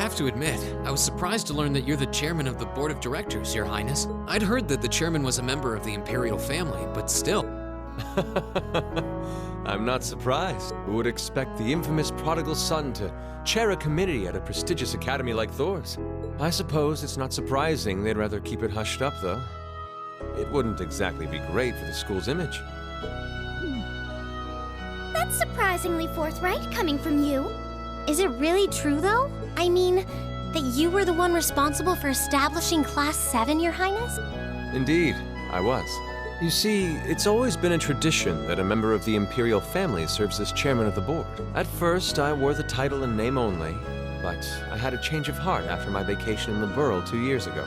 have to admit, I was surprised to learn that you're the chairman of the board of directors, Your Highness. I'd heard that the chairman was a member of the Imperial family, but still. I'm not surprised. Who would expect the infamous prodigal son to chair a committee at a prestigious academy like Thor's? I suppose it's not surprising they'd rather keep it hushed up, though. It wouldn't exactly be great for the school's image. That's surprisingly forthright coming from you. Is it really true, though? I mean, that you were the one responsible for establishing Class 7, Your Highness? Indeed, I was. You see, it's always been a tradition that a member of the Imperial family serves as chairman of the board. At first, I wore the title in name only, but I had a change of heart after my vacation in Liberl 2 years ago.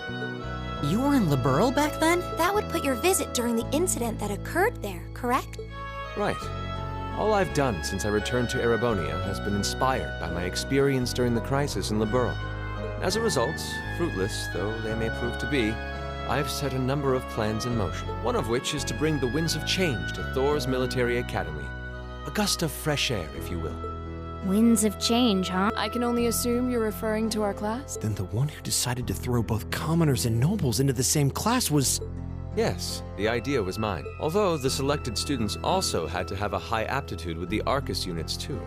You were in Liberl back then? That would put your visit during the incident that occurred there, correct? Right. All I've done since I returned to Erebonia has been inspired by my experience during the crisis in Liberl. As a result, fruitless though they may prove to be, I've set a number of plans in motion, one of which is to bring the winds of change to Thor's military academy. A gust of fresh air, if you will. Winds of change, huh? I can only assume you're referring to our class? Then the one who decided to throw both commoners and nobles into the same class was... Yes, the idea was mine. Although the selected students also had to have a high aptitude with the Arcus units too.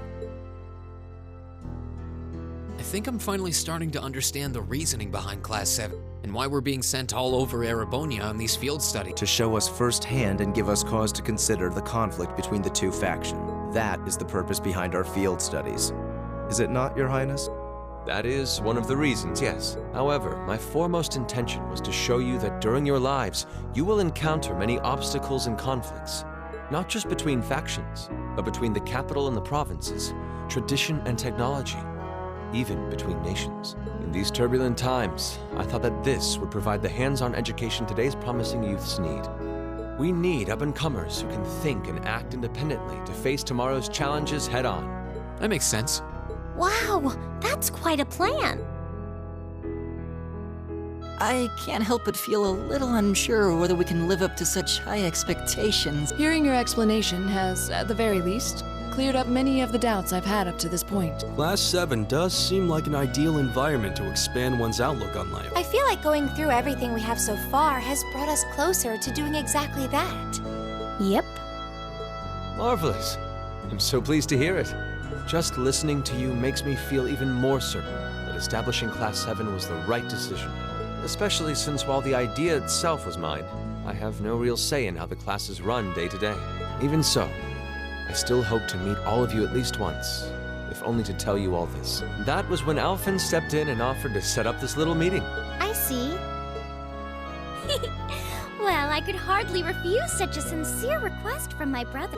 I think I'm finally starting to understand the reasoning behind Class 7 and why we're being sent all over Erebonia on these field studies. To show us firsthand and give us cause to consider the conflict between the two factions. That is the purpose behind our field studies. Is it not, Your Highness? That is one of the reasons, yes. However, my foremost intention was to show you that during your lives, you will encounter many obstacles and conflicts. Not just between factions, but between the capital and the provinces, tradition and technology, even between nations. In these turbulent times, I thought that this would provide the hands-on education today's promising youths need. We need up-and-comers who can think and act independently to face tomorrow's challenges head-on. That makes sense. Wow, that's quite a plan. I can't help but feel a little unsure whether we can live up to such high expectations. Hearing your explanation has, at the very least, cleared up many of the doubts I've had up to this point. Class 7 does seem like an ideal environment to expand one's outlook on life. I feel like going through everything we have so far has brought us closer to doing exactly that. Yep. Marvelous. I'm so pleased to hear it. Just listening to you makes me feel even more certain that establishing Class 7 was the right decision. Especially since while the idea itself was mine, I have no real say in how the classes run day to day. Even so, I still hope to meet all of you at least once, if only to tell you all this. That was when Alphen stepped in and offered to set up this little meeting. I see. Well, I could hardly refuse such a sincere request from my brother.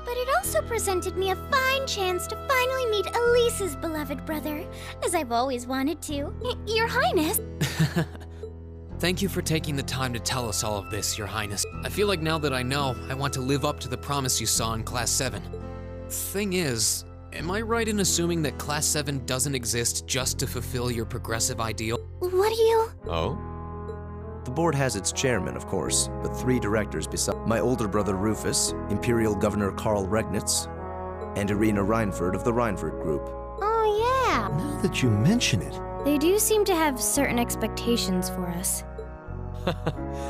But it also presented me a fine chance to finally meet Elise's beloved brother, as I've always wanted to. Your Highness! Thank you for taking the time to tell us all of this, Your Highness. I feel like now that I know, I want to live up to the promise you saw in Class 7. Thing is, am I right in assuming that Class 7 doesn't exist just to fulfill your progressive ideal? What do you... Oh? The board has its chairman, of course, but 3 directors besides my older brother Rufus, Imperial Governor Karl Regnitz, and Irina Reinford of the Reinford Group. Oh, yeah. Now that you mention it, They do seem to have certain expectations for us.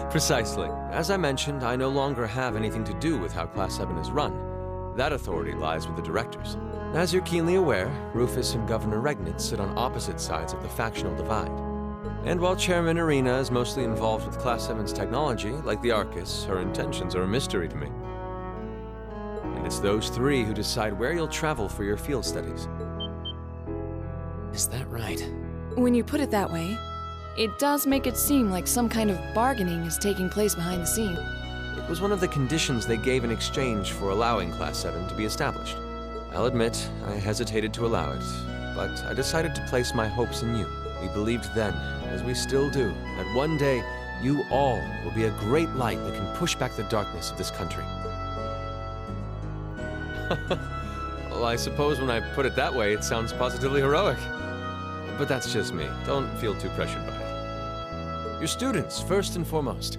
Precisely. As I mentioned, I no longer have anything to do with how Class 7 is run. That authority lies with the directors. As you're keenly aware, Rufus and Governor Regnitz sit on opposite sides of the factional divide. And while Chairman Irina is mostly involved with Class 7's technology, like the Arcus, her intentions are a mystery to me. And it's those 3 who decide where you'll travel for your field studies. Is that right? When you put it that way, it does make it seem like some kind of bargaining is taking place behind the scenes. It was one of the conditions they gave in exchange for allowing Class 7 to be established. I'll admit, I hesitated to allow it, but I decided to place my hopes in you. We believed then, as we still do, that one day you all will be a great light that can push back the darkness of this country. Well, I suppose when I put it that way, it sounds positively heroic. But that's just me. Don't feel too pressured by it. Your students, first and foremost.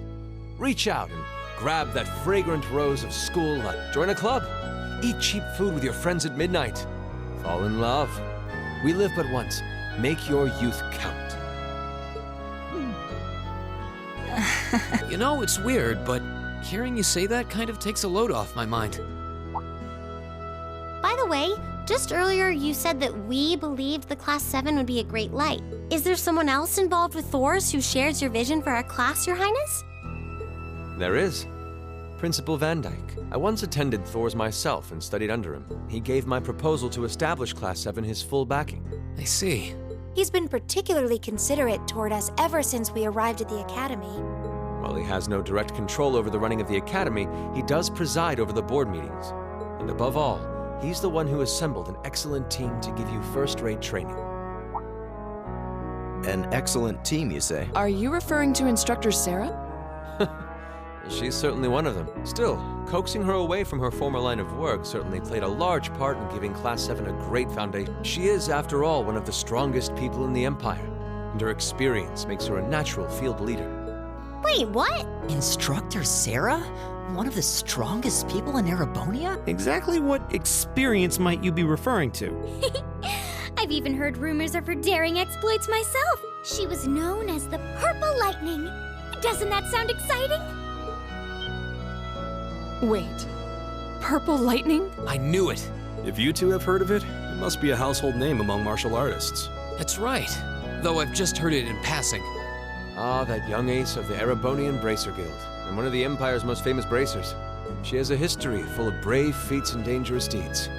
Reach out and grab that fragrant rose of school light. Join a club. Eat cheap food with your friends at midnight. Fall in love. We live but once. Make your youth count. You know, it's weird, but hearing you say that kind of takes a load off my mind. By the way, just earlier you said that we believed the Class 7 would be a great light. Is there someone else involved with Thor's who shares your vision for our class, Your Highness? There is. Principal Van Dyke. I once attended Thor's myself and studied under him. He gave my proposal to establish Class 7 his full backing. I see. He's been particularly considerate toward us ever since we arrived at the Academy. While he has no direct control over the running of the Academy, he does preside over the board meetings. And above all, he's the one who assembled an excellent team to give you first-rate training. An excellent team, you say? Are you referring to Instructor Sarah? She's certainly one of them. Still, coaxing her away from her former line of work certainly played a large part in giving Class 7 a great foundation. She is, after all, one of the strongest people in the Empire, and her experience makes her a natural field leader. Wait, what? Instructor Sarah? One of the strongest people in Erebonia? Exactly what experience might you be referring to? I've even heard rumors of her daring exploits myself. She was known as the Purple Lightning. Doesn't that sound exciting? Wait. Purple Lightning? I knew it. If you two have heard of it, it must be a household name among martial artists. That's right. Though I've just heard it in passing. Ah, that young ace of the Erebonian Bracer Guild, and one of the Empire's most famous bracers. She has a history full of brave feats and dangerous deeds.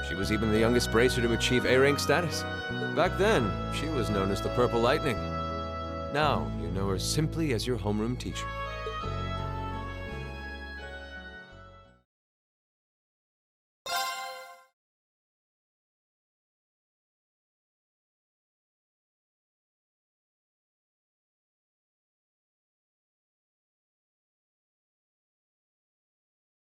She was even the youngest bracer to achieve A-rank status. Back then, she was known as the Purple Lightning. Now, you know her simply as your homeroom teacher.